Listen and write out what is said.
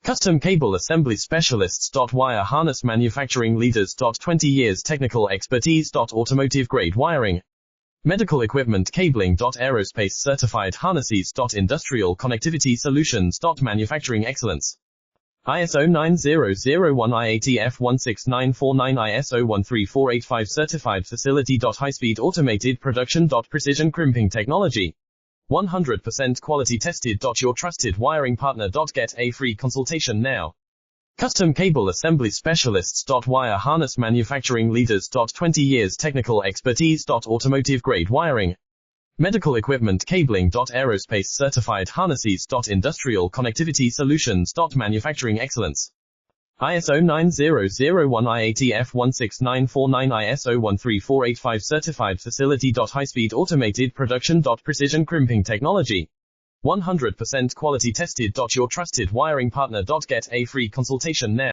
Custom cable assembly specialists. Wire harness manufacturing leaders. 20 years technical expertise. Automotive grade wiring, medical equipment cabling. Aerospace certified harnesses. Industrial connectivity solutions. Manufacturing excellence. ISO 9001 IATF 16949 ISO 13485 certified facility. High-speed automated production. Precision crimping technology. 100% quality tested. Your trusted wiring partner. Get a free consultation now. Custom cable assembly specialists. Wire harness manufacturing leaders. 20 years technical expertise. Automotive grade wiring, medical equipment cabling. Aerospace certified harnesses. Industrial connectivity solutions. Manufacturing excellence. ISO 9001 IATF 16949 ISO 13485 certified facility. High-speed automated production. Precision crimping technology. 100% quality tested. Your trusted wiring partner. Get a free consultation now.